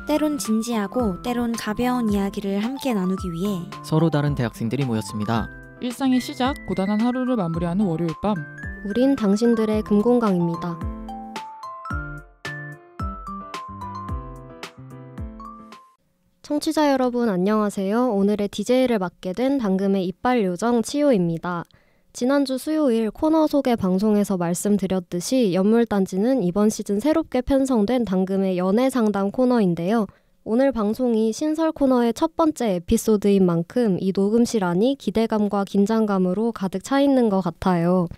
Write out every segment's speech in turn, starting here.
때론 진지하고 때론 가벼운 이야기를 함께 나누기 위해 서로 다른 대학생들이 모였습니다. 일상의 시작, 고단한 하루를 마무리하는 월요일 밤. 우린 당신들의 금공강입니다. 청취자 여러분 안녕하세요. 오늘의 DJ를 맡게 된 당금의 이빨 요정 치요입니다. 지난주 수요일 코너 소개 방송에서 말씀드렸듯이 연물단지는 이번 시즌 새롭게 편성된 당금의 연애상담 코너인데요. 오늘 방송이 신설 코너의 첫 번째 에피소드인 만큼 이 녹음실 안이 기대감과 긴장감으로 가득 차 있는 것 같아요.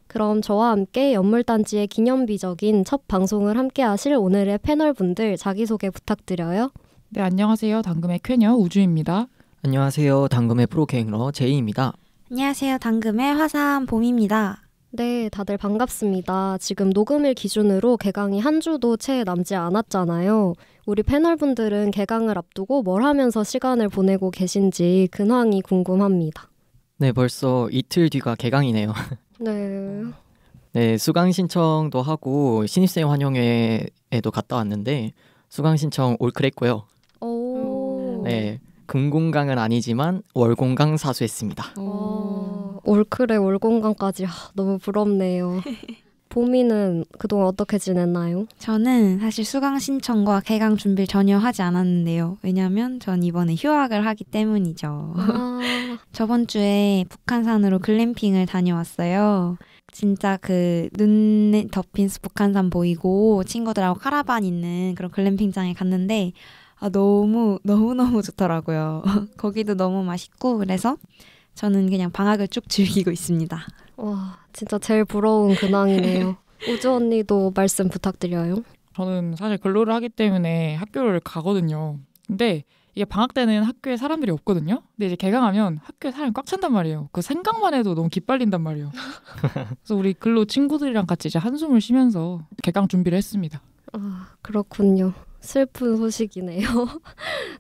그럼 저와 함께 연물단지의 기념비적인 첫 방송을 함께 하실 오늘의 패널분들 자기소개 부탁드려요. 네, 안녕하세요. 당금의 쾌녀 우주입니다. 안녕하세요. 당금의 프로게이머 제이입니다. 안녕하세요. 당금의 화사한 봄입니다. 네, 다들 반갑습니다. 지금 녹음일 기준으로 개강이 한 주도 채 남지 않았잖아요. 우리 패널분들은 개강을 앞두고 뭘 하면서 시간을 보내고 계신지 근황이 궁금합니다. 네, 벌써 이틀 뒤가 개강이네요. 네. 네, 수강 신청도 하고 신입생 환영회에도 갔다 왔는데 수강 신청 올클했고요. 오. 네, 금공강은 아니지만 월공강 사수했습니다. 올클에 월공강까지 너무 부럽네요. 봄이는 그동안 어떻게 지냈나요? 저는 사실 수강 신청과 개강 준비를 전혀 하지 않았는데요. 왜냐하면 전 이번에 휴학을 하기 때문이죠. 저번 주에 북한산으로 글램핑을 다녀왔어요. 진짜 그 눈에 덮인 북한산 보이고 친구들하고 카라반 있는 그런 글램핑장에 갔는데 너무너무 좋더라고요. 거기도 너무 맛있고 그래서 저는 그냥 방학을 쭉 즐기고 있습니다. 와, 진짜 제일 부러운 근황이네요. 우주 언니도 말씀 부탁드려요. 저는 사실 근로를 하기 때문에 학교를 가거든요. 근데 이게 방학 때는 학교에 사람들이 없거든요. 근데 이제 개강하면 학교에 사람이 꽉 찬단 말이에요. 그 생각만 해도 너무 기빨린단 말이에요. 그래서 우리 근로 친구들이랑 같이 이제 한숨을 쉬면서 개강 준비를 했습니다. 아, 그렇군요. 슬픈 소식이네요.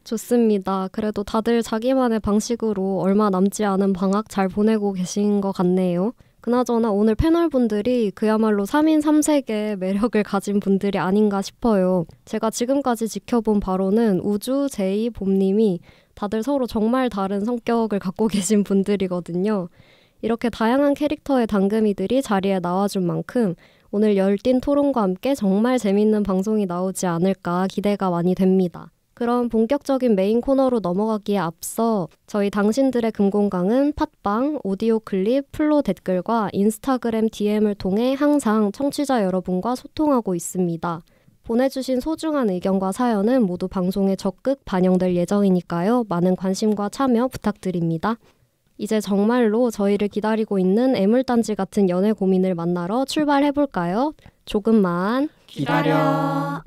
좋습니다. 그래도 다들 자기만의 방식으로 얼마 남지 않은 방학 잘 보내고 계신 것 같네요. 그나저나 오늘 패널분들이 그야말로 3인 3색의 매력을 가진 분들이 아닌가 싶어요. 제가 지금까지 지켜본 바로는 우주, 제이, 봄님이 다들 서로 정말 다른 성격을 갖고 계신 분들이거든요. 이렇게 다양한 캐릭터의 당금이들이 자리에 나와준 만큼 오늘 열띤 토론과 함께 정말 재밌는 방송이 나오지 않을까 기대가 많이 됩니다. 그럼 본격적인 메인 코너로 넘어가기에 앞서 저희 당신들의 금공강은 팟빵, 오디오 클립, 플로 댓글과 인스타그램 DM을 통해 항상 청취자 여러분과 소통하고 있습니다. 보내주신 소중한 의견과 사연은 모두 방송에 적극 반영될 예정이니까요. 많은 관심과 참여 부탁드립니다. 이제 정말로 저희를 기다리고 있는 애물단지 같은 연애 고민을 만나러 출발해볼까요? 조금만 기다려.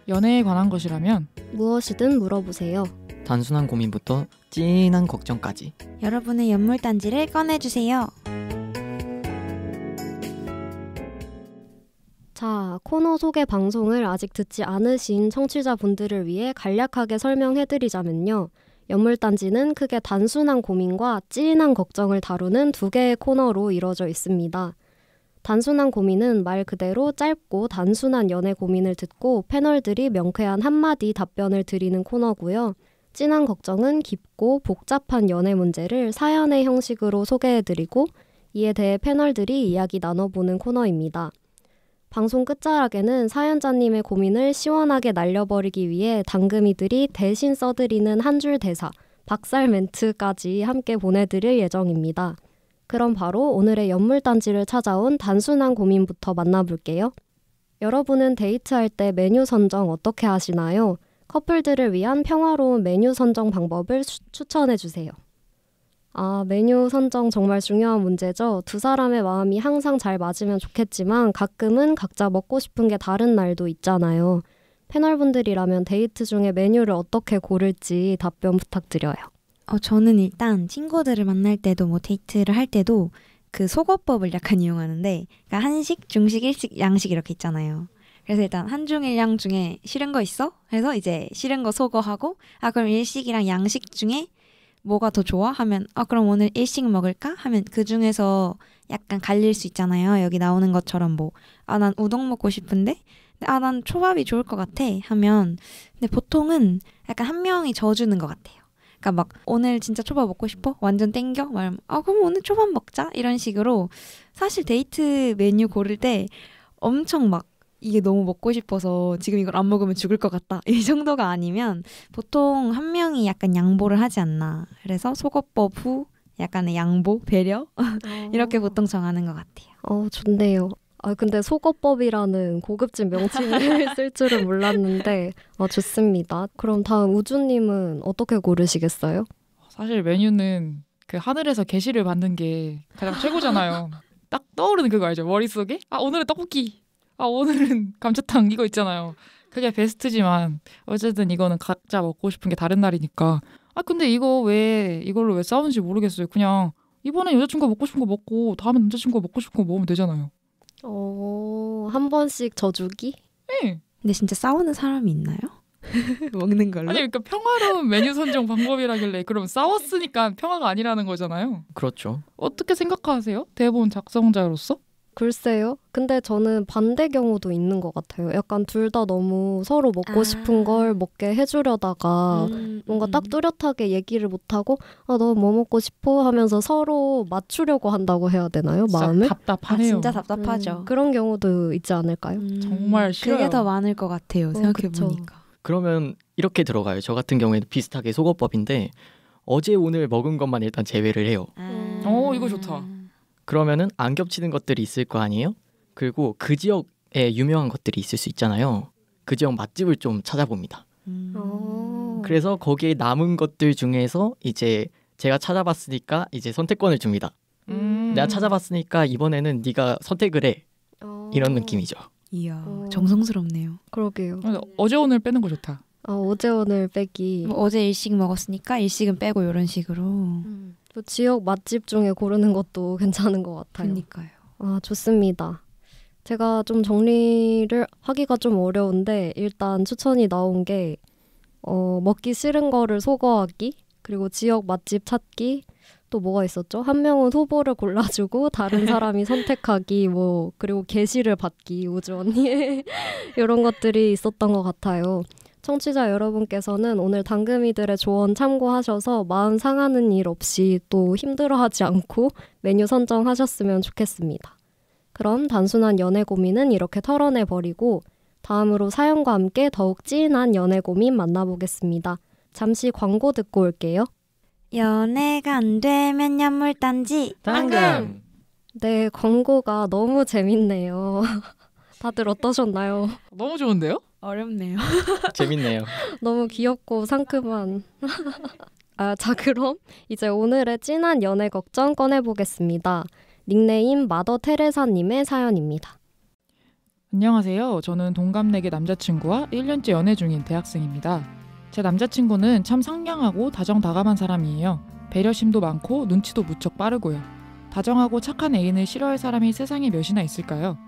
연애에 관한 것이라면 무엇이든 물어보세요. 단순한 고민부터 찐한 걱정까지. 여러분의 연물단지를 꺼내주세요. 자, 코너 소개 방송을 아직 듣지 않으신 청취자분들을 위해 간략하게 설명해드리자면요. 연물단지는 크게 단순한 고민과 찐한 걱정을 다루는 두 개의 코너로 이루어져 있습니다. 단순한 고민은 말 그대로 짧고 단순한 연애 고민을 듣고 패널들이 명쾌한 한마디 답변을 드리는 코너고요. 찐한 걱정은 깊고 복잡한 연애 문제를 사연의 형식으로 소개해드리고 이에 대해 패널들이 이야기 나눠보는 코너입니다. 방송 끝자락에는 사연자님의 고민을 시원하게 날려버리기 위해 당금이들이 대신 써드리는 한 줄 대사, 박살 멘트까지 함께 보내드릴 예정입니다. 그럼 바로 오늘의 연물단지를 찾아온 단순한 고민부터 만나볼게요. 여러분은 데이트할 때 메뉴 선정 어떻게 하시나요? 커플들을 위한 평화로운 메뉴 선정 방법을 추천해주세요. 아, 메뉴 선정 정말 중요한 문제죠. 두 사람의 마음이 항상 잘 맞으면 좋겠지만 가끔은 각자 먹고 싶은 게 다른 날도 있잖아요. 패널분들이라면 데이트 중에 메뉴를 어떻게 고를지 답변 부탁드려요. 저는 일단 친구들을 만날 때도 뭐 데이트를 할 때도 그 속어법을 약간 이용하는데, 그러니까 한식, 중식, 일식, 양식 이렇게 있잖아요. 그래서 일단 한중일양 중에 싫은 거 있어? 해서 이제 싫은 거 소거하고, 그럼 일식이랑 양식 중에 뭐가 더 좋아? 하면 그럼 오늘 일식 먹을까? 하면 그 중에서 약간 갈릴 수 있잖아요. 여기 나오는 것처럼 뭐 난 우동 먹고 싶은데 난 초밥이 좋을 것 같아 하면 근데 보통은 약간 한 명이 져주는 것 같아요. 그러니까 막 오늘 진짜 초밥 먹고 싶어? 완전 땡겨? 말하면 그럼 오늘 초밥 먹자? 이런 식으로 사실 데이트 메뉴 고를 때 엄청 막 이게 너무 먹고 싶어서 지금 이걸 안 먹으면 죽을 것 같다. 이 정도가 아니면 보통 한 명이 약간 양보를 하지 않나. 그래서 속어법 후 약간의 양보, 배려 이렇게 보통 정하는 것 같아요. 좋네요. 근데 속어법이라는 고급진 명칭을 쓸 줄은 몰랐는데 좋습니다. 그럼 다음 우주님은 어떻게 고르시겠어요? 사실 메뉴는 그 하늘에서 계시를 받는 게 가장 최고잖아요. 딱 떠오르는 그거 알죠? 머릿속에? 오늘은 떡볶이. 오늘은 감자탕 이거 있잖아요. 그게 베스트지만 어쨌든 이거는 각자 먹고 싶은 게 다른 날이니까 근데 이걸로 왜 싸우는지 모르겠어요. 그냥 이번에 여자친구가 먹고 싶은 거 먹고 다음에 남자친구가 먹고 싶은 거 먹으면 되잖아요. 한 번씩 져주기? 네. 근데 진짜 싸우는 사람이 있나요? 먹는 걸로? 아니 그러니까 평화로운 메뉴 선정 방법이라길래 그럼 싸웠으니까 평화가 아니라는 거잖아요. 그렇죠. 어떻게 생각하세요? 대본 작성자로서? 글쎄요. 근데 저는 반대 경우도 있는 것 같아요. 약간 둘 다 너무 서로 먹고 싶은 걸 먹게 해주려다가 뭔가 딱 뚜렷하게 얘기를 못하고 너 뭐 먹고 싶어? 하면서 서로 맞추려고 한다고 해야 되나요? 마음을? 답답하네요. 진짜 답답하죠. 그런 경우도 있지 않을까요? 정말 싫어요. 그게 더 많을 것 같아요. 생각해보니까. 그러면 이렇게 들어가요. 저 같은 경우에는 비슷하게 속어법인데 어제 오늘 먹은 것만 일단 제외를 해요. 이거 좋다. 그러면은 안 겹치는 것들이 있을 거 아니에요? 그리고 그 지역에 유명한 것들이 있을 수 있잖아요. 그 지역 맛집을 좀 찾아봅니다. 그래서 거기에 남은 것들 중에서 이제 제가 찾아봤으니까 이제 선택권을 줍니다. 내가 찾아봤으니까 이번에는 네가 선택을 해. 이런 느낌이죠. 이야, 정성스럽네요. 그러게요. 어제 오늘 빼는 거 좋다. 어제 오늘 빼기. 뭐 어제 일식 먹었으니까 일식은 빼고 이런 식으로. 또 지역 맛집 중에 고르는 것도 괜찮은 것 같아요. 그러니까요. 좋습니다. 제가 좀 정리를 하기가 좀 어려운데 일단 추천이 나온 게 먹기 싫은 거를 소거하기, 그리고 지역 맛집 찾기, 또 뭐가 있었죠? 한 명은 후보를 골라주고 다른 사람이 선택하기, 그리고 게시를 받기, 우주 언니의 이런 것들이 있었던 것 같아요. 청취자 여러분께서는 오늘 당금이들의 조언 참고하셔서 마음 상하는 일 없이 또 힘들어하지 않고 메뉴 선정하셨으면 좋겠습니다. 그럼 단순한 연애 고민은 이렇게 털어내버리고 다음으로 사연과 함께 더욱 찐한 연애 고민 만나보겠습니다. 잠시 광고 듣고 올게요. 연애가 안 되면 연물단지 당근! 네, 광고가 너무 재밌네요. 다들 어떠셨나요? 너무 좋은데요? 어렵네요. 재밌네요. 너무 귀엽고 상큼한. 자, 그럼 이제 오늘의 찐한 연애 걱정 꺼내보겠습니다. 닉네임 마더 테레사님의 사연입니다. 안녕하세요. 저는 동갑내기 남자친구와 1년째 연애 중인 대학생입니다. 제 남자친구는 참 상냥하고 다정다감한 사람이에요. 배려심도 많고 눈치도 무척 빠르고요. 다정하고 착한 애인을 싫어할 사람이 세상에 몇이나 있을까요?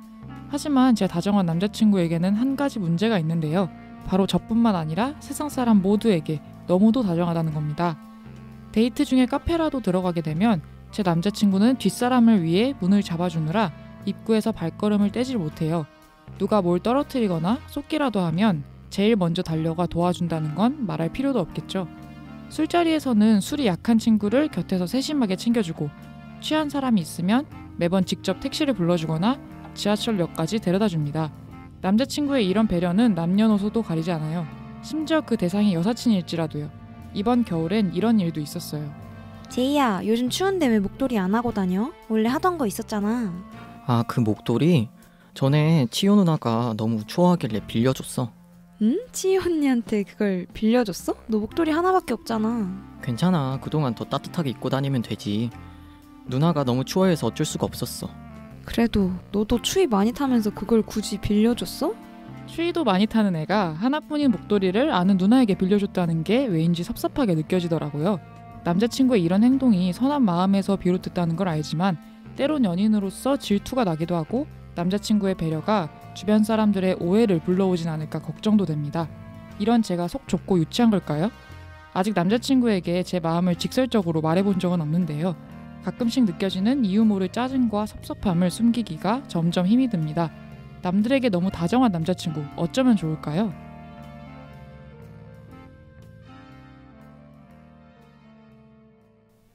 하지만 제 다정한 남자친구에게는 한 가지 문제가 있는데요. 바로 저뿐만 아니라 세상 사람 모두에게 너무도 다정하다는 겁니다. 데이트 중에 카페라도 들어가게 되면 제 남자친구는 뒷사람을 위해 문을 잡아주느라 입구에서 발걸음을 떼질 못해요. 누가 뭘 떨어뜨리거나 쏟기라도 하면 제일 먼저 달려가 도와준다는 건 말할 필요도 없겠죠. 술자리에서는 술이 약한 친구를 곁에서 세심하게 챙겨주고 취한 사람이 있으면 매번 직접 택시를 불러주거나 지하철역까지 데려다줍니다. 남자친구의 이런 배려는 남녀노소도 가리지 않아요. 심지어 그 대상이 여사친일지라도요. 이번 겨울엔 이런 일도 있었어요. 제이야, 요즘 추운데 왜 목도리 안 하고 다녀? 원래 하던 거 있었잖아. 그 목도리? 전에 치유 누나가 너무 추워하길래 빌려줬어. 응? 치희 언니한테 그걸 빌려줬어? 너 목도리 하나밖에 없잖아. 괜찮아. 그동안 더 따뜻하게 입고 다니면 되지. 누나가 너무 추워해서 어쩔 수가 없었어. 그래도 너도 추위 많이 타면서 그걸 굳이 빌려줬어? 추위도 많이 타는 애가 하나뿐인 목도리를 아는 누나에게 빌려줬다는 게 왜인지 섭섭하게 느껴지더라고요. 남자친구의 이런 행동이 선한 마음에서 비롯됐다는 걸 알지만 때론 연인으로서 질투가 나기도 하고 남자친구의 배려가 주변 사람들의 오해를 불러오진 않을까 걱정도 됩니다. 이런 제가 속 좁고 유치한 걸까요? 아직 남자친구에게 제 마음을 직설적으로 말해본 적은 없는데요. 가끔씩 느껴지는 이유 모를 짜증과 섭섭함을 숨기기가 점점 힘이 듭니다. 남들에게 너무 다정한 남자친구 어쩌면 좋을까요?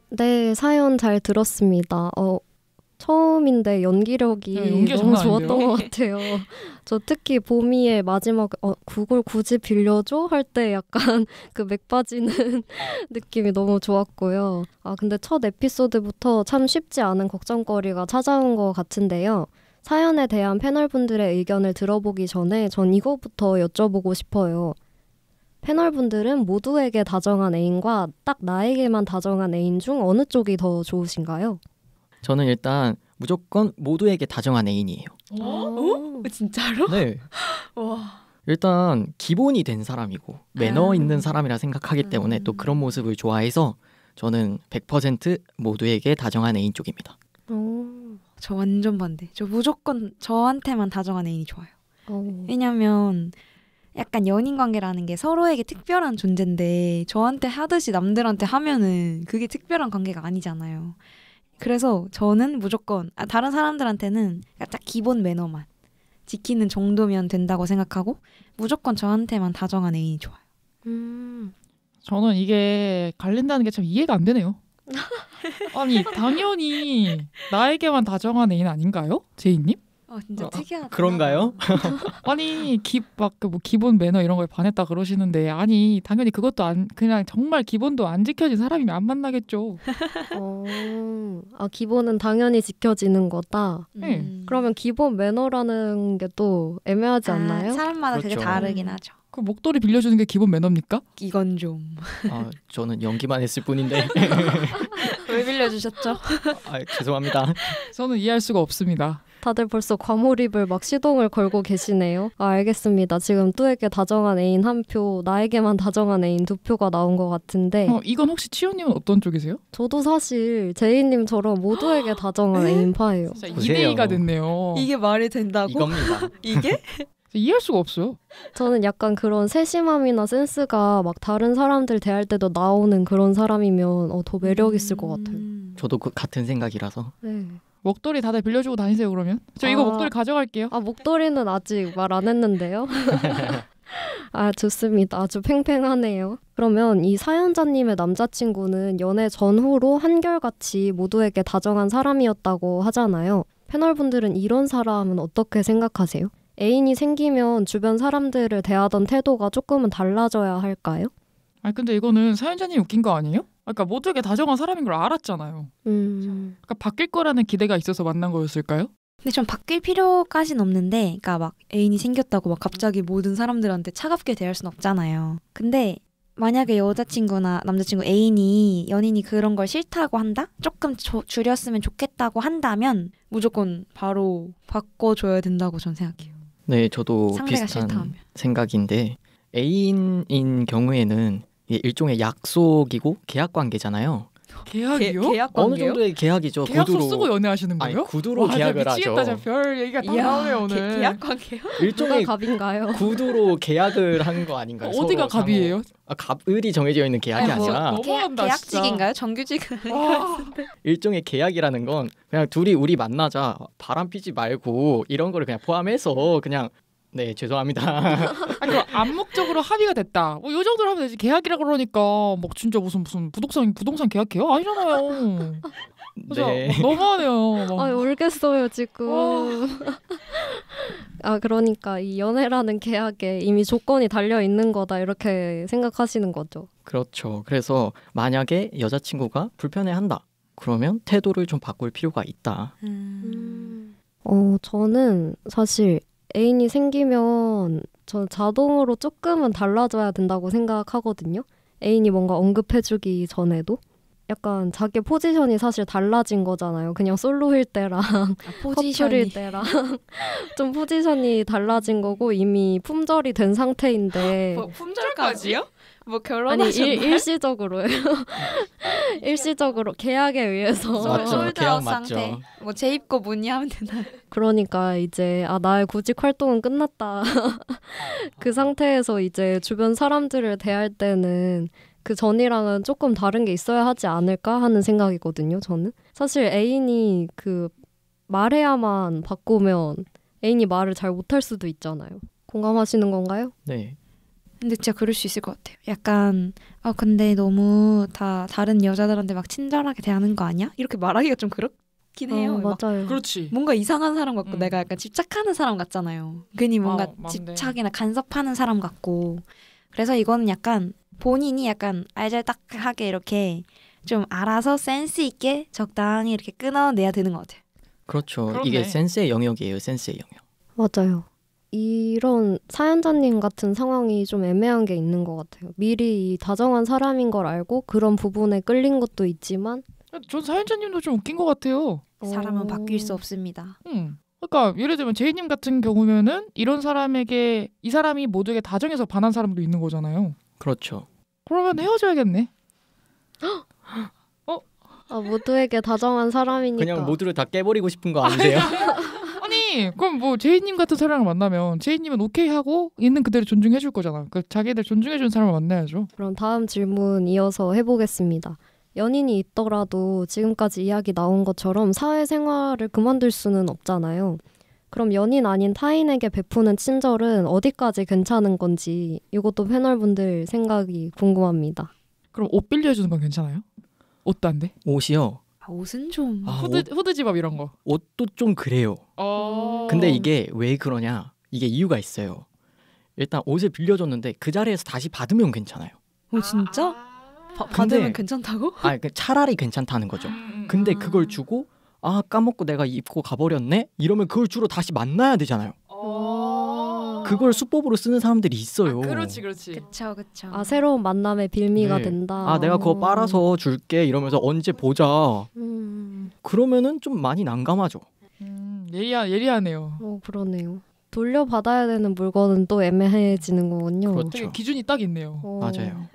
네, 사연 잘 들었습니다. 처음인데 연기력이 연기가 너무 장난 좋았던 아닌데요? 것 같아요. 저 특히 보미의 마지막 그걸 굳이 빌려줘? 할 때 약간 그 맥 빠지는 느낌이 너무 좋았고요. 근데 첫 에피소드부터 참 쉽지 않은 걱정거리가 찾아온 것 같은데요. 사연에 대한 패널분들의 의견을 들어보기 전에 전 이거부터 여쭤보고 싶어요. 패널분들은 모두에게 다정한 애인과 딱 나에게만 다정한 애인 중 어느 쪽이 더 좋으신가요? 저는 일단 무조건 모두에게 다정한 애인이에요. 진짜로? 네. 와. 일단 기본이 된 사람이고 매너 있는 사람이라 생각하기 때문에 또 그런 모습을 좋아해서 저는 100% 모두에게 다정한 애인 쪽입니다. 저 완전 반대. 저 무조건 저한테만 다정한 애인이 좋아요. 왜냐면 약간 연인 관계라는 게 서로에게 특별한 존재인데 저한테 하듯이 남들한테 하면은 그게 특별한 관계가 아니잖아요. 그래서 저는 무조건 다른 사람들한테는 딱 기본 매너만 지키는 정도면 된다고 생각하고 무조건 저한테만 다정한 애인이 좋아요. 저는 이게 갈린다는 게 참 이해가 안 되네요. 아니 당연히 나에게만 다정한 애인 아닌가요? 제이님? 진짜 특이하다. 그런가요? 아니 뭐 기본 매너 이런 거에 반했다 그러시는데 아니 당연히 그것도 그냥 정말 기본도 안 지켜진 사람이면 안 만나겠죠. 기본은 당연히 지켜지는 거다. 그러면 기본 매너라는 게 또 애매하지 않나요? 사람마다 그렇죠. 되게 다르긴 하죠. 그 목도리 빌려주는 게 기본 매너입니까? 이건 좀. 저는 연기만 했을 뿐인데. 왜 빌려주셨죠? 죄송합니다. 저는 이해할 수가 없습니다. 다들 벌써 과몰입을 막 시동을 걸고 계시네요. 알겠습니다. 지금 뚜에게 다정한 애인 1표, 나에게만 다정한 애인 2표가 나온 것 같은데 이건 혹시 치호님은 어떤 쪽이세요? 저도 사실 제이님처럼 모두에게 다정한 애인파예요. 진짜 보세요. 2대2가 됐네요. 이게 말이 된다고? 이겁니다. 이게? 이해할 수가 없어요. 저는 약간 그런 세심함이나 센스가 막 다른 사람들 대할 때도 나오는 그런 사람이면 더 매력 있을 것 같아요. 저도 같은 생각이라서. 네. 목도리 다들 빌려주고 다니세요 그러면? 저 이거 목도리 가져갈게요. 목도리는 아직 말 안 했는데요. 좋습니다. 아주 팽팽하네요. 그러면 이 사연자님의 남자친구는 연애 전후로 한결같이 모두에게 다정한 사람이었다고 하잖아요. 패널분들은 이런 사람은 어떻게 생각하세요? 애인이 생기면 주변 사람들을 대하던 태도가 조금은 달라져야 할까요? 근데 이거는 사연자님이 웃긴 거 아니에요? 그러니까 모두에게 다정한 사람인 걸 알았잖아요. 그러니까 바뀔 거라는 기대가 있어서 만난 거였을까요? 근데 좀 바뀔 필요까지는 없는데, 그러니까 막 애인이 생겼다고 막 갑자기 모든 사람들한테 차갑게 대할 순 없잖아요. 근데 만약에 여자친구나 남자친구 애인이 연인이 그런 걸 싫다고 한다? 조금 줄였으면 좋겠다고 한다면 무조건 바로 바꿔줘야 된다고 전 생각해요. 네, 저도 상대가 비슷한 싫다면. 생각인데 애인인 경우에는 이게 일종의 약속이고 계약 관계잖아요. 계약이요? 계약 어느 관계요? 정도의 계약이죠. 계약서 구두로. 쓰고 연애하시는 거예요? 아니, 구두로 와, 계약을 진짜 미치겠다. 하죠. 진짜 별 얘기가 다 이야, 나오네요 오늘. 계약 관계요? 일종의 누가 갑인가요? 구두로 계약을 한 거 아닌가요? 어디가 서로 갑이에요? 갑을이 정해져 있는 계약이 아니, 아니라 너무한다, 계약직인가요? 정규직은 와. 일종의 계약이라는 건 그냥 둘이 우리 만나자 바람 피지 말고 이런 거를 그냥 포함해서 그냥 네 죄송합니다. 그럼 암묵적으로 합의가 됐다. 이 정도로 하면 되지. 계약이라 그러니까 막 진짜 무슨 부동산 계약해요? 아니잖아요. 네. 너무하네요. 막. 울겠어요 지금. 그러니까 이 연애라는 계약에 이미 조건이 달려 있는 거다 이렇게 생각하시는 거죠. 그렇죠. 그래서 만약에 여자친구가 불편해한다. 그러면 태도를 좀 바꿀 필요가 있다. 저는 사실 애인이 생기면 저 자동으로 조금은 달라져야 된다고 생각하거든요. 애인이 뭔가 언급해주기 전에도 약간 자기 포지션이 사실 달라진 거잖아요. 그냥 솔로일 때랑 커플일 때랑 좀 포지션이 달라진 거고 이미 품절이 된 상태인데 품절까지요? 뭐 아니 결혼하셨나요? 일시적으로요. 일시적으로 계약에 의해서 맞죠. 계약 맞죠. 뭐 재입고 문의하면 되나요? 그러니까 이제 나의 구직 활동은 끝났다. 그 상태에서 이제 주변 사람들을 대할 때는 그 전이랑은 조금 다른 게 있어야 하지 않을까 하는 생각이거든요. 저는 사실 애인이 그 말해야만 바꾸면 애인이 말을 잘 못할 수도 있잖아요. 공감하시는 건가요? 네. 근데 진짜 그럴 수 있을 것 같아요. 약간 근데 너무 다 다른 여자들한테 막 친절하게 대하는 거 아니야? 이렇게 말하기가 좀 그렇긴 해요. 맞아요. 그렇지. 뭔가 이상한 사람 같고 내가 약간 집착하는 사람 같잖아요. 괜히 뭔가 집착이나 간섭하는 사람 같고. 그래서 이거는 약간 본인이 약간 알잘딱하게 이렇게 좀 알아서 센스 있게 적당히 이렇게 끊어내야 되는 것 같아요. 그렇죠. 그렇네. 이게 센스의 영역이에요. 센스의 영역. 맞아요. 이런 사연자님 같은 상황이 좀 애매한 게 있는 것 같아요. 미리 이 다정한 사람인 걸 알고 그런 부분에 끌린 것도 있지만 전 사연자님도 좀 웃긴 것 같아요. 사람은 바뀔 수 없습니다. 그러니까 예를 들면 제이님 같은 경우면은 이런 사람에게 이 사람이 모두에게 다정해서 반한 사람도 있는 거잖아요. 그렇죠. 그러면 헤어져야겠네. 모두에게 다정한 사람이니까 그냥 모두를 다 깨버리고 싶은 거 아니세요? 아니 그럼 뭐 제이님 같은 사람을 만나면 제이님은 오케이 하고 있는 그대로 존중해 줄 거잖아. 그 자기들 존중해 주는 사람을 만나야죠. 그럼 다음 질문 이어서 해보겠습니다. 연인이 있더라도 지금까지 이야기 나온 것처럼 사회생활을 그만둘 수는 없잖아요. 그럼 연인 아닌 타인에게 베푸는 친절은 어디까지 괜찮은 건지 이것도 패널분들 생각이 궁금합니다. 그럼 옷 빌려주는 건 괜찮아요? 옷도 안 돼? 옷이요. 옷은 좀 후드 집업 이런 거. 옷도 좀 그래요. 근데 이게 왜 그러냐? 이게 이유가 있어요. 일단 옷을 빌려줬는데 그 자리에서 다시 받으면 괜찮아요. 진짜? 근데- 받으면 괜찮다고? 차라리 괜찮다는 거죠. 근데 그걸 주고 까먹고 내가 입고 가버렸네? 이러면 그걸 주러 다시 만나야 되잖아요. 그걸 수법으로 쓰는 사람들이 있어요. 그렇지. 그쵸. 새로운 만남의 빌미가 네. 된다. 내가 그거 빨아서 줄게 이러면서 언제 보자. 그러면은 좀 많이 난감하죠. 예리하네요. 그러네요. 돌려받아야 되는 물건은 또 애매해지는 거군요. 그렇죠. 되게 기준이 딱 있네요. 맞아요.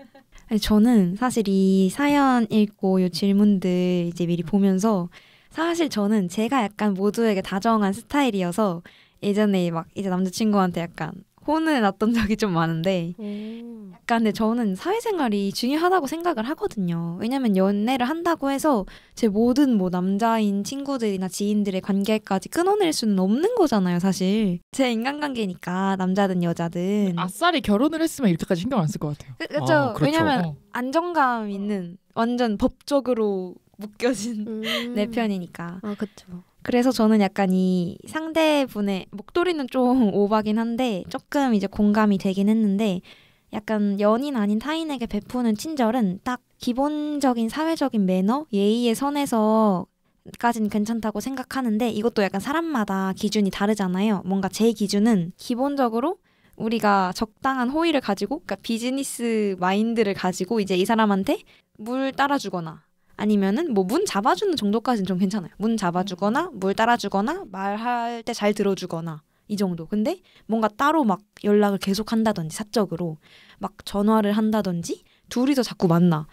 아니, 저는 사실 이 사연 읽고 이 질문들 이제 미리 보면서 사실 저는 제가 약간 모두에게 다정한 스타일이어서 예전에 막 이제 남자친구한테 약간 혼을 났던 적이 좀 많은데 약간 근데 저는 사회생활이 중요하다고 생각을 하거든요. 왜냐면 연애를 한다고 해서 제 모든 뭐 남자인 친구들이나 지인들의 관계까지 끊어낼 수는 없는 거잖아요, 사실. 제 인간관계니까 남자든 여자든. 아싸리 결혼을 했으면 이렇게까지 신경 안 쓸 것 같아요. 그렇죠. 그렇죠. 왜냐면 안정감 있는 완전 법적으로 묶여진 내 편이니까. 그렇죠. 그래서 저는 약간 이 상대분의 목도리는 좀 오바긴 한데 조금 이제 공감이 되긴 했는데 약간 연인 아닌 타인에게 베푸는 친절은 딱 기본적인 사회적인 매너, 예의의 선에서까지는 괜찮다고 생각하는데 이것도 약간 사람마다 기준이 다르잖아요. 뭔가 제 기준은 기본적으로 우리가 적당한 호의를 가지고 그러니까 비즈니스 마인드를 가지고 이제 이 사람한테 물 따라주거나 아니면은 뭐 문 잡아주는 정도까지는 좀 괜찮아요. 문 잡아주거나 물 따라주거나 말할 때 잘 들어주거나 이 정도. 근데 뭔가 따로 막 연락을 계속 한다든지 사적으로 막 전화를 한다든지 둘이서 자꾸 만나.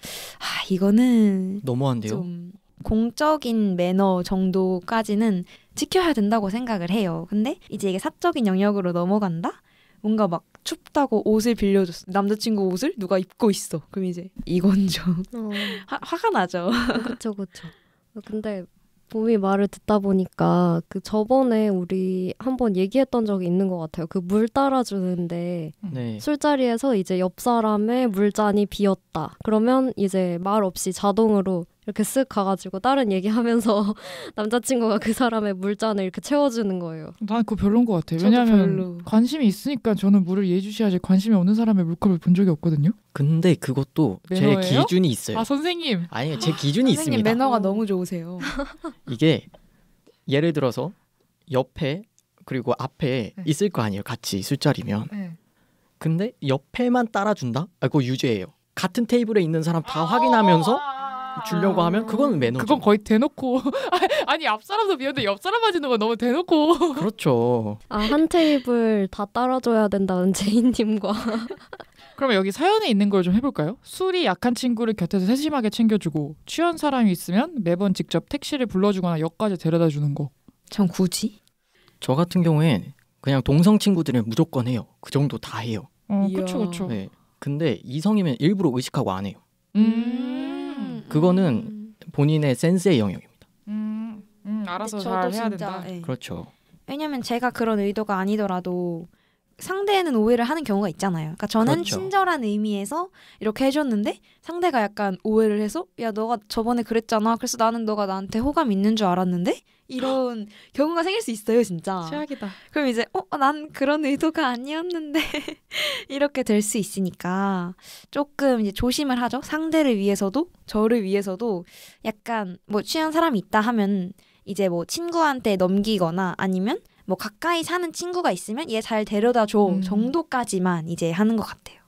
이거는 너무한데요. 좀 공적인 매너 정도까지는 지켜야 된다고 생각을 해요. 근데 이제 이게 사적인 영역으로 넘어간다? 뭔가 막 춥다고 옷을 빌려줬어. 남자친구 옷을 누가 입고 있어. 그럼 이제 이건 좀 화가 나죠. 그렇죠. 근데 봄이 말을 듣다 보니까 그 저번에 우리 한번 얘기했던 적이 있는 것 같아요. 그 물 따라주는데 네. 술자리에서 이제 옆 사람의 물잔이 비었다. 그러면 이제 말 없이 자동으로 이렇게 쓱 가가지고 다른 얘기하면서 남자친구가 그 사람의 물잔을 이렇게 채워주는 거예요. 난 그거 별로인 것 같아요. 저도 왜냐하면 별로. 관심이 있으니까 저는 물을 예주시하지 관심이 없는 사람의 물컵을 본 적이 없거든요. 근데 그것도 제 매너예요? 기준이 있어요. 선생님. 아니 제 기준이 선생님 있습니다. 매너가 너무 좋으세요. 이게 예를 들어서 옆에 그리고 앞에 네. 있을 거 아니에요. 같이 술자리면. 네. 근데 옆에만 따라준다? 그거 유죄예요. 같은 테이블에 있는 사람 다 확인하면서 주려고 하면 그건 매너죠. 그건 거의 대놓고 아니 앞 사람도 비었는데 옆 사람만 주는 건 너무 대놓고. 그렇죠. 한 테이블 다 따라줘야 된다는 제이님과 그러면 여기 사연에 있는 걸 좀 해볼까요? 술이 약한 친구를 곁에서 세심하게 챙겨주고 취한 사람이 있으면 매번 직접 택시를 불러주거나 역까지 데려다 주는 거. 전 굳이? 저 같은 경우엔 그냥 동성 친구들은 무조건 해요. 그 정도 다 해요. 이야. 그렇죠. 네. 근데 이성이면 일부러 의식하고 안 해요. 그거는 본인의 센스의 영역입니다. 알아서 저도 잘 해야 진짜, 된다. 예. 그렇죠. 왜냐면 제가 그런 의도가 아니더라도 상대는 오해를 하는 경우가 있잖아요. 그러니까 저는 그렇죠. 친절한 의미에서 이렇게 해줬는데 상대가 약간 오해를 해서 야 너가 저번에 그랬잖아. 그래서 나는 너가 나한테 호감 있는 줄 알았는데 이런 경우가 생길 수 있어요, 진짜. 최악이다. 그럼 이제 난 그런 의도가 아니었는데 이렇게 될 수 있으니까 조금 이제 조심을 하죠. 상대를 위해서도 저를 위해서도 약간 뭐 취한 사람이 있다 하면 이제 뭐 친구한테 넘기거나 아니면 뭐 가까이 사는 친구가 있으면 얘 잘 데려다 줘 정도까지만 이제 하는 것 같아요.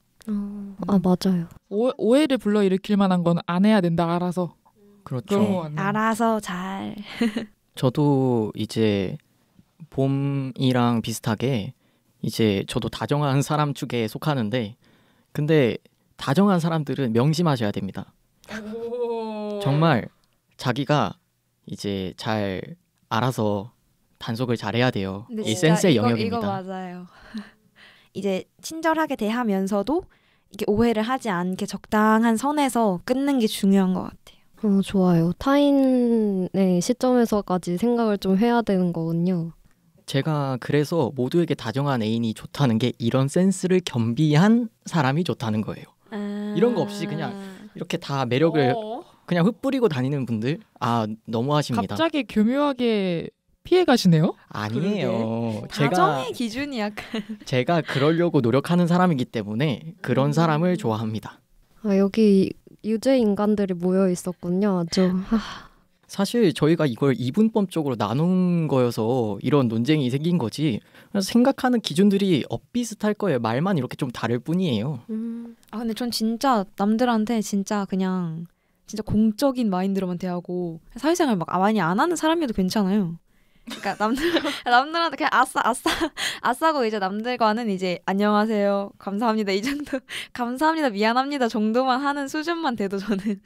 맞아요. 오해를 불러일으킬 만한 건 안 해야 된다. 알아서. 그렇죠. 그런 것 같네요. 알아서 잘. 저도 이제 봄이랑 비슷하게 이제 저도 다정한 사람 축에 속하는데 근데 다정한 사람들은 명심하셔야 됩니다. 정말 자기가 이제 잘 알아서 단속을 잘해야 돼요. 이 센스의 영역입니다. 이거 맞아요. 이제 친절하게 대하면서도 이게 오해를 하지 않게 적당한 선에서 끊는 게 중요한 것 같아요. 좋아요. 타인의 시점에서까지 생각을 좀 해야 되는 거군요. 제가 그래서 모두에게 다정한 애인이 좋다는 게 이런 센스를 겸비한 사람이 좋다는 거예요. 이런 거 없이 그냥 이렇게 다 매력을 그냥 흩뿌리고 다니는 분들 너무하십니다. 갑자기 교묘하게 피해 가시네요? 아니에요. 다정의 기준이 약간 제가 그러려고 노력하는 사람이기 때문에 그런 사람을 좋아합니다. 여기 유죄 인간들이 모여 있었군요. 아주. 사실 저희가 이걸 이분법적으로 나눈 거여서 이런 논쟁이 생긴 거지. 그래서 생각하는 기준들이 엇비슷할 거예요. 말만 이렇게 좀 다를 뿐이에요. 근데 전 진짜 남들한테 진짜 그냥 진짜 공적인 마인드로만 대하고 사회생활 막 많이 안 하는 사람이어도 괜찮아요. 그러니까 남들한테 그냥 아싸고 이제 남들과는 이제 안녕하세요, 감사합니다 이 정도, 감사합니다, 미안합니다 정도만 하는 수준만 돼도 저는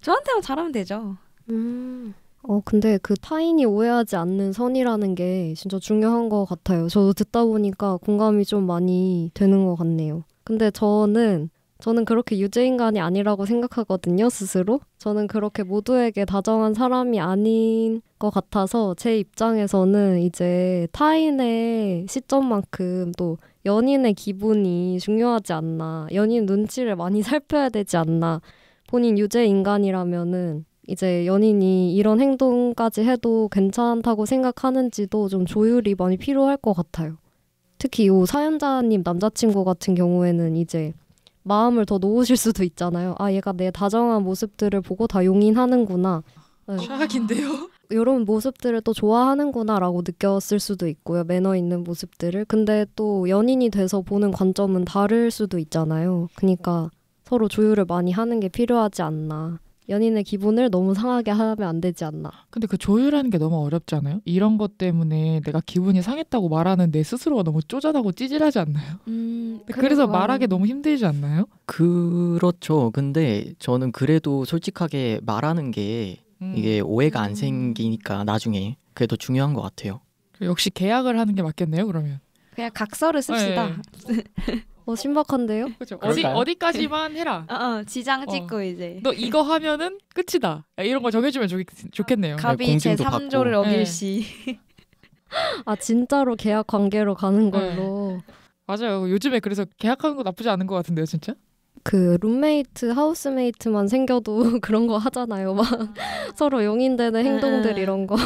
저한테만 잘하면 되죠. 근데 그 타인이 오해하지 않는 선이라는 게 진짜 중요한 것 같아요. 저도 듣다 보니까 공감이 좀 많이 되는 것 같네요. 근데 저는 그렇게 유죄인간이 아니라고 생각하거든요, 스스로. 저는 그렇게 모두에게 다정한 사람이 아닌 것 같아서 제 입장에서는 이제 타인의 시점만큼 또 연인의 기분이 중요하지 않나, 연인 눈치를 많이 살펴야 되지 않나. 본인 유죄인간이라면은 이제 연인이 이런 행동까지 해도 괜찮다고 생각하는지도 좀 조율이 많이 필요할 것 같아요. 특히 이 사연자님 남자친구 같은 경우에는 이제 마음을 더 놓으실 수도 있잖아요. 얘가 내 다정한 모습들을 보고 다 용인하는구나. 최악인데요? 이런 모습들을 또 좋아하는구나 라고 느꼈을 수도 있고요. 매너 있는 모습들을. 근데 또 연인이 돼서 보는 관점은 다를 수도 있잖아요. 그러니까 서로 조율을 많이 하는 게 필요하지 않나. 연인의 기분을 너무 상하게 하면 안 되지 않나. 근데 그 조율하는 게 너무 어렵지 않아요? 이런 것 때문에 내가 기분이 상했다고 말하는 내 스스로가 너무 쪼잔하고 찌질하지 않나요? 그래서 말하기 너무 힘들지 않나요? 그렇죠. 근데 저는 그래도 솔직하게 말하는 게 이게 오해가 안 생기니까 나중에 그게 더 중요한 것 같아요. 역시 계약을 하는 게 맞겠네요, 그러면. 그냥 각서를 씁시다. 신박한데요? 그렇죠. 어디까지만 해라. 지장 찍고 이제 너 이거 하면은 끝이다. 이런 거 정해주면 좋겠네요. 갑이 제3조를 어길시. 진짜로 계약 관계로 가는 걸로. 맞아요. 요즘에 그래서 계약하는 거 나쁘지 않은 것 같은데요, 진짜? 그 룸메이트, 하우스메이트만 생겨도 그런 거 하잖아요. 막 서로 용인되는 행동들 이런 거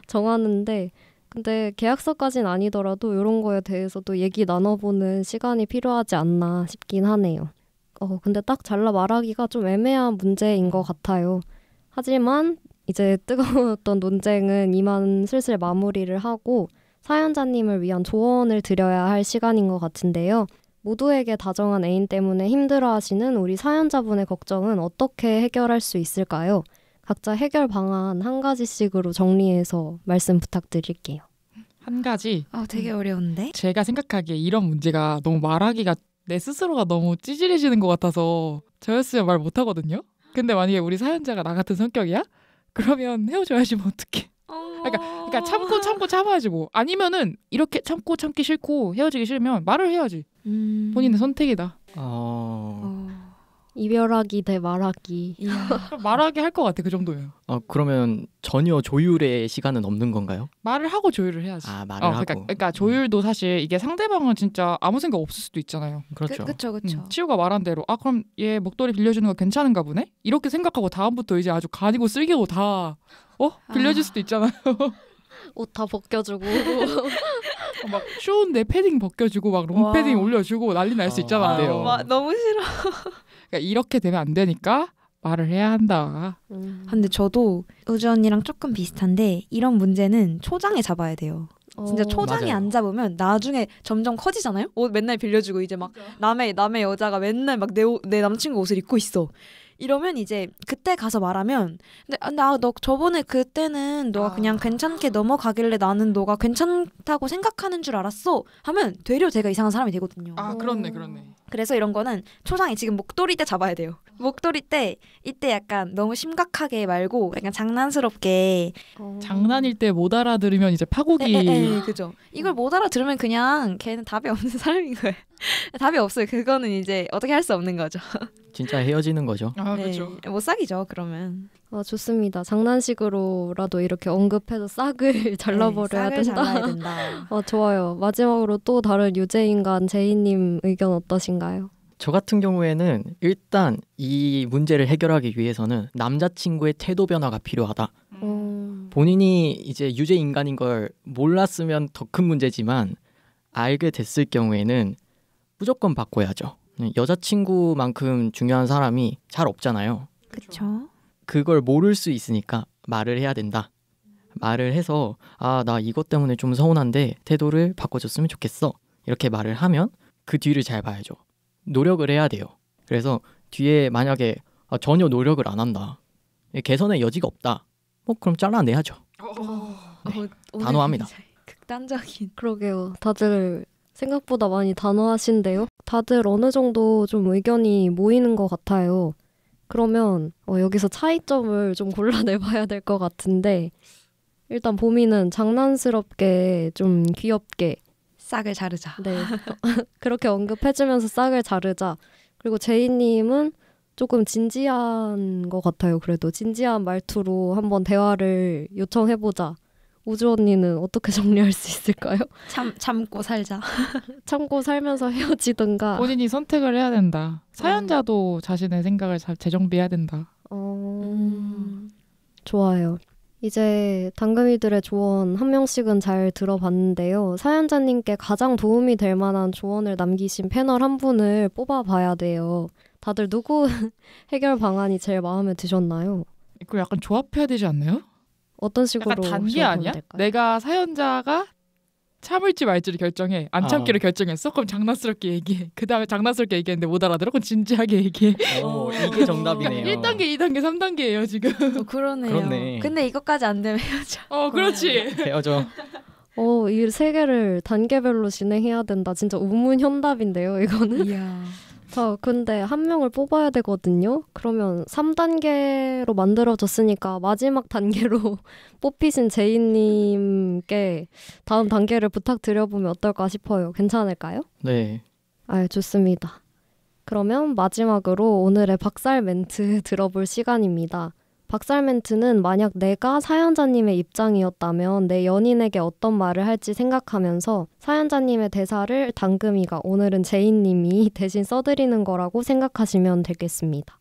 정하는데 근데 계약서까지는 아니더라도 이런 거에 대해서도 얘기 나눠보는 시간이 필요하지 않나 싶긴 하네요. 근데 딱 잘라 말하기가 좀 애매한 문제인 것 같아요. 하지만 이제 뜨거웠던 논쟁은 이만 슬슬 마무리를 하고 사연자님을 위한 조언을 드려야 할 시간인 것 같은데요. 모두에게 다정한 애인 때문에 힘들어하시는 우리 사연자분의 걱정은 어떻게 해결할 수 있을까요? 각자 해결 방안 한 가지씩으로 정리해서 말씀 부탁드릴게요. 한 가지? 되게 어려운데? 제가 생각하기에 이런 문제가 너무 말하기가 내 스스로가 너무 찌질해지는 것 같아서 저였으면 말 못하거든요? 근데 만약에 우리 사연자가 나 같은 성격이야? 그러면 헤어져야지 뭐 어떡해. 그러니까 참고 참아야지 뭐. 아니면은 이렇게 참기 싫고 헤어지기 싫으면 말을 해야지. 본인의 선택이다. 이별하기 대 말하기. 말하기 할 것 같아. 그 정도면. 그러면 전혀 조율의 시간은 없는 건가요? 말을 하고 조율을 해야지. 말을 하고. 그러니까 조율도 사실 이게 상대방은 진짜 아무 생각 없을 수도 있잖아요. 그렇죠. 그렇죠. 치우가 말한 대로 그럼 얘 목도리 빌려주는 거 괜찮은가 보네? 이렇게 생각하고 다음부터 이제 아주 간이고 쓸개고 다 빌려줄 수도 있잖아요. 옷 다 벗겨주고 막 추운데 패딩 벗겨주고 막 롱패딩 올려주고 난리 날 수 있잖아요. 너무 싫어. 그러니까 이렇게 되면 안 되니까 말을 해야 한다. 근데 저도 우주 언니랑 조금 비슷한데 이런 문제는 초장에 잡아야 돼요. 진짜 초장에 맞아요. 안 잡으면 나중에 점점 커지잖아요. 옷 맨날 빌려주고 이제 막 남의 여자가 맨날 막 내 남친구 옷을 입고 있어. 이러면 이제 그때 가서 말하면 근데 나 너 저번에 그때는 너가 그냥 괜찮게 넘어가길래 나는 너가 괜찮다고 생각하는 줄 알았어 하면 되려 제가 이상한 사람이 되거든요. 그렇네. 그래서 이런 거는 초장에 지금 목도리 때 잡아야 돼요. 목도리 때 이때 약간 너무 심각하게 말고 약간 장난스럽게 장난일 때 못 알아들으면 이제 파국이 그죠. 이걸 못 알아들으면 그냥 걔는 답이 없는 사람인 거예요. 답이 없어요. 그거는 이제 어떻게 할 수 없는 거죠. 진짜 헤어지는 거죠. 그렇죠. 못 사귀죠. 그러면. 좋습니다. 장난식으로라도 이렇게 언급해서 싹을 잘라버려야 싹을 된다. 잘라야 된다. 좋아요. 마지막으로 또 다른 유죄인간 제이님 의견 어떠신가요? 저 같은 경우에는 일단 이 문제를 해결하기 위해서는 남자친구의 태도 변화가 필요하다. 본인이 이제 유죄 인간인 걸 몰랐으면 더 큰 문제지만 알게 됐을 경우에는 무조건 바꿔야죠. 여자친구만큼 중요한 사람이 잘 없잖아요. 그렇죠. 그걸 모를 수 있으니까 말을 해야 된다. 말을 해서 나 이것 때문에 좀 서운한데 태도를 바꿔줬으면 좋겠어. 이렇게 말을 하면 그 뒤를 잘 봐야죠. 노력을 해야 돼요. 그래서 뒤에 만약에 전혀 노력을 안 한다. 개선의 여지가 없다. 그럼 잘라내야죠. 단호합니다. 극단적인. 그러게요. 다들 생각보다 많이 단호하신데요. 다들 어느 정도 좀 의견이 모이는 것 같아요. 그러면 여기서 차이점을 좀 골라내봐야 될 것 같은데 일단 보미는 장난스럽게 좀 귀엽게 싹을 자르자. 네. 그렇게 언급해주면서 싹을 자르자. 그리고 제이님은 조금 진지한 것 같아요. 그래도 진지한 말투로 한번 대화를 요청해보자. 우주 언니는 어떻게 정리할 수 있을까요? 참고 살자. 참고 살면서 헤어지든가. 본인이 선택을 해야 된다. 사연자도 자신의 생각을 잘 재정비해야 된다. 좋아요. 이제 당금이들의 조언 한 명씩은 잘 들어봤는데요. 사연자님께 가장 도움이 될 만한 조언을 남기신 패널 한 분을 뽑아봐야 돼요. 다들 누구 해결 방안이 제일 마음에 드셨나요? 이거 약간 조합해야 되지 않나요? 어떤 식으로 약간 단계 아니야? 될까요? 내가 사연자가 참을지 말지를 결정해. 안 참기를 결정했어? 그럼 장난스럽게 얘기해. 그 다음에 장난스럽게 얘기했는데 못 알아들어? 그럼 진지하게 얘기해. 이게 정답이네요. 그러니까 1단계, 2단계, 3단계예요 지금. 그러네요. 그렇네. 근데 이것까지 안 되면 헤어져. 그렇지. 헤어져. 이 세 개를 단계별로 진행해야 된다. 진짜 우문현답인데요, 이거는. 이야. 자, 근데 한 명을 뽑아야 되거든요. 그러면 3단계로 만들어졌으니까 마지막 단계로 뽑히신 제이님께 다음 단계를 부탁드려보면 어떨까 싶어요. 괜찮을까요? 네. 좋습니다. 그러면 마지막으로 오늘의 박살 멘트 들어볼 시간입니다. 박살 멘트는 만약 내가 사연자님의 입장이었다면 내 연인에게 어떤 말을 할지 생각하면서 사연자님의 대사를 당금이가, 오늘은 제이님이 대신 써드리는 거라고 생각하시면 되겠습니다.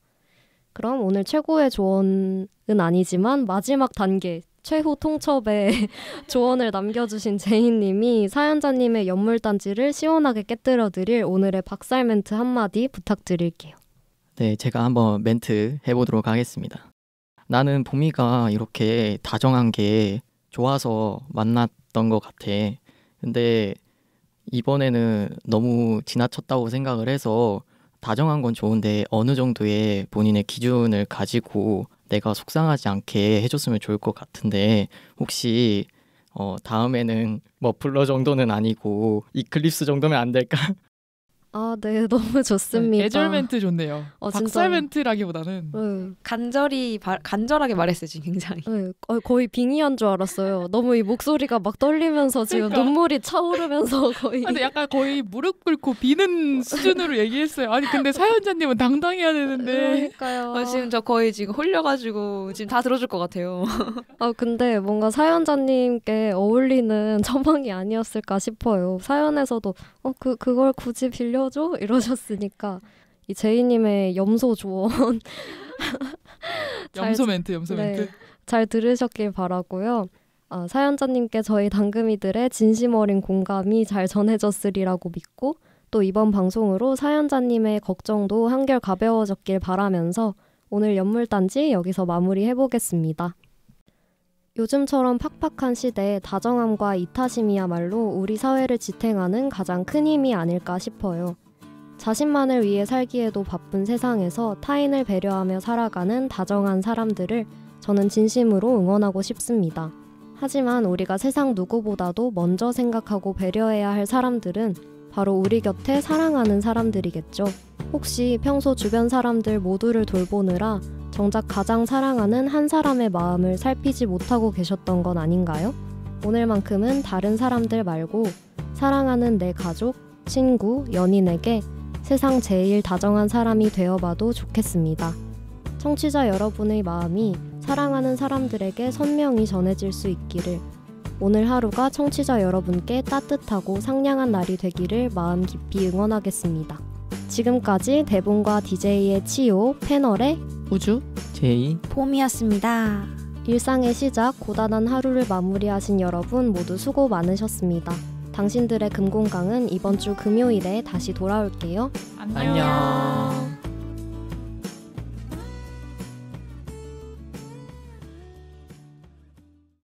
그럼 오늘 최고의 조언은 아니지만 마지막 단계 최후 통첩에 조언을 남겨주신 제이님이 사연자님의 연물단지를 시원하게 깨뜨려드릴 오늘의 박살 멘트 한마디 부탁드릴게요. 네, 제가 한번 멘트 해보도록 하겠습니다. 나는 보미가 이렇게 다정한 게 좋아서 만났던 것 같아. 근데 이번에는 너무 지나쳤다고 생각을 해서 다정한 건 좋은데 어느 정도의 본인의 기준을 가지고 내가 속상하지 않게 해줬으면 좋을 것 같은데 혹시 다음에는 머플러 정도는 아니고 이클립스 정도면 안 될까? 아, 네, 너무 좋습니다. 애절 멘트 좋네요. 박살 멘트라기보다는 간절하게 말했어요, 지금 굉장히. 네, 거의 빙의한 줄 알았어요. 너무 이 목소리가 막 떨리면서 지금 그러니까. 눈물이 차오르면서 거의. 근데 약간 거의 무릎 꿇고 비는 수준으로 얘기했어요. 아니 근데 사연자님은 당당해야 되는데. 그러니까요. 지금 저 거의 지금 홀려가지고 지금 다 들어줄 것 같아요. 근데 뭔가 사연자님께 어울리는 처방이 아니었을까 싶어요. 사연에서도 그걸 굳이 빌려줘? 이러셨으니까 이 제이님의 염소 조언 염소 멘트 네, 잘 들으셨길 바라고요. 사연자님께 저희 당금이들의 진심 어린 공감이 잘 전해졌으리라고 믿고 또 이번 방송으로 사연자님의 걱정도 한결 가벼워졌길 바라면서 오늘 연물단지 여기서 마무리해보겠습니다. 요즘처럼 팍팍한 시대에 다정함과 이타심이야말로 우리 사회를 지탱하는 가장 큰 힘이 아닐까 싶어요. 자신만을 위해 살기에도 바쁜 세상에서 타인을 배려하며 살아가는 다정한 사람들을 저는 진심으로 응원하고 싶습니다. 하지만 우리가 세상 누구보다도 먼저 생각하고 배려해야 할 사람들은 바로 우리 곁에 사랑하는 사람들이겠죠. 혹시 평소 주변 사람들 모두를 돌보느라 정작 가장 사랑하는 한 사람의 마음을 살피지 못하고 계셨던 건 아닌가요? 오늘만큼은 다른 사람들 말고 사랑하는 내 가족, 친구, 연인에게 세상 제일 다정한 사람이 되어봐도 좋겠습니다. 청취자 여러분의 마음이 사랑하는 사람들에게 선명히 전해질 수 있기를, 오늘 하루가 청취자 여러분께 따뜻하고 상냥한 날이 되기를 마음 깊이 응원하겠습니다. 지금까지 대본과 DJ의 치오, 패널의 우주, 제이, 봄이었습니다. 일상의 시작, 고단한 하루를 마무리하신 여러분 모두 수고 많으셨습니다. 당신들의 금공강은 이번 주 금요일에 다시 돌아올게요. 안녕.